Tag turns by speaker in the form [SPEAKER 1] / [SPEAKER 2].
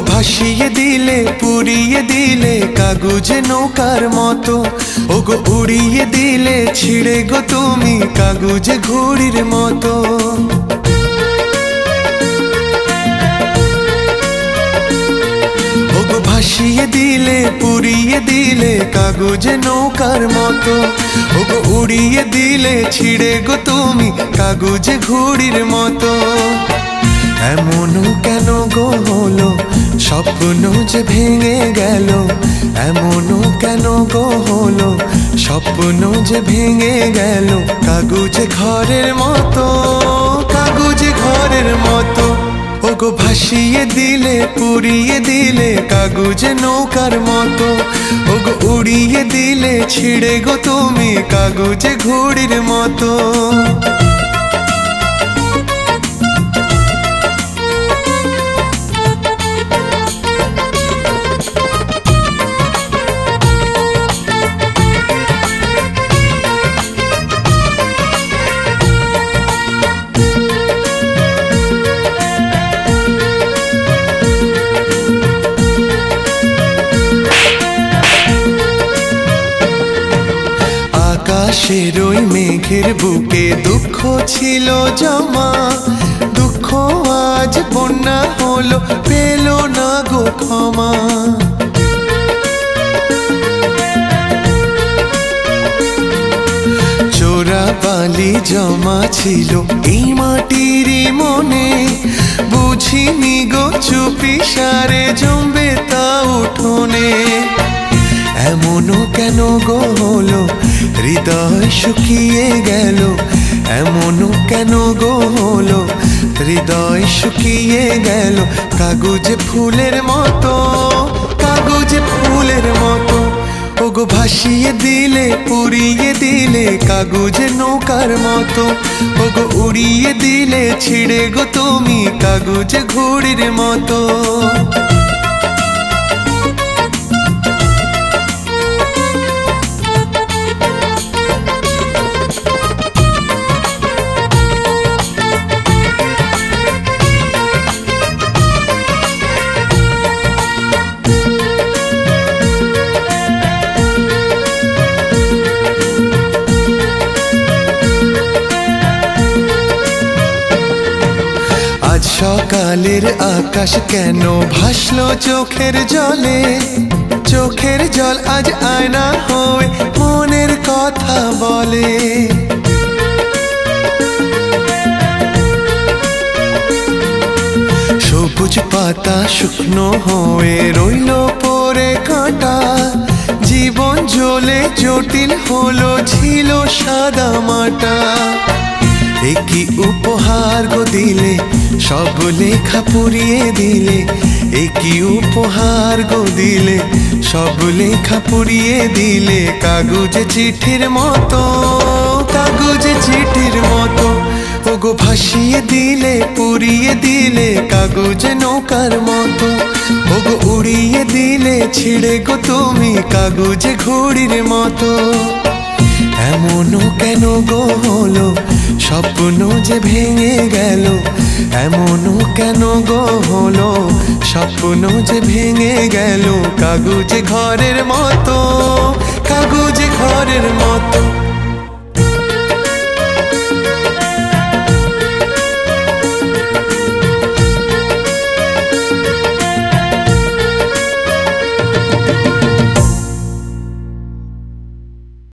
[SPEAKER 1] ভাসিয়ে দিলে পুড়িয়ে দিলে কাগজে নৌকার মতো, ওগো উড়িয়ে দিলে ছিড়ে গো তুমি কাগজে ঘুড়ির মতো। ওগো ভাসিয়ে দিলে পুড়িয়ে দিলে কাগজে নৌকার মতো, ওগো উড়িয়ে দিলে ছিড়ে গো তুমি কাগজে ঘুড়ির মতো। এমন কেন গো হলো স্বপ্ন যে ভেঙে গেল, এমন কেন গো হলো স্বপ্ন যে ভেঙে গেল। কাগজে ঘরের মতো, কাগজে ঘরের মতো, ওগো ভাসিয়ে দিলে পুড়িয়ে দিলে কাগজে নৌকার মতো, ওগো উড়িয়ে দিলে ছিড়ে গো তুমি কাগজে ঘুড়ির মতো। আকাশের ওই মেঘের বুকে দুঃখ ছিল জমা, দুঃখ আজ বন্যা হলো পেল না গো ক্ষমা। চোরা বালি জমা ছিল এই মাটিরই মনে, বুঝিনি গো চুপি সারে জমবে তা উঠোনে। এমনও কেন গো হলো হৃদয় শুকিয়ে গেল, এমনও কেন গো হলো হৃদয় শুকিয়ে গেল। কাগজে ফুলের মতো, কাগজে ফুলের মতো, ওগো ভাসিয়ে দিলে পুড়িয়ে দিলে কাগজে নৌকার মতো, ওগো উড়িয়ে দিলে ছিড়ে গো তুমি কাগজে ঘুড়ির মতো। সকালের আকাশ কেন ভাসলো চোখের জলে, চোখের জল আজ আয়না হয়ে মনের কথা বলে। সবুজ পাতা শুকনো হয়ে রইল পরে কাঁটা, জীবন জ্বলে জটিল হলো ছিল সাদা মাটা। একই উপহার গো দিলে সব লেখা পুড়িয়ে দিলে, একই উপহার গো দিলে সব লেখা পুড়িয়ে দিলে। কাগজে চিঠির মতো, কাগজে চিঠির মতো, ওগো ভাসিয়ে দিলে পুড়িয়ে দিলে কাগজে নৌকার মতো, ওগো উড়িয়ে দিলে ছিড়ে গো তুমি কাগজে ঘুড়ির মতো। এমনও কেন গো হলো স্বপ্ন যে ভেঙে গেল, এমনও কেন গো হলো স্বপ্ন যে ভেঙে গেল। কাগজে ঘরের মতো, কাগজে ঘরের মতো।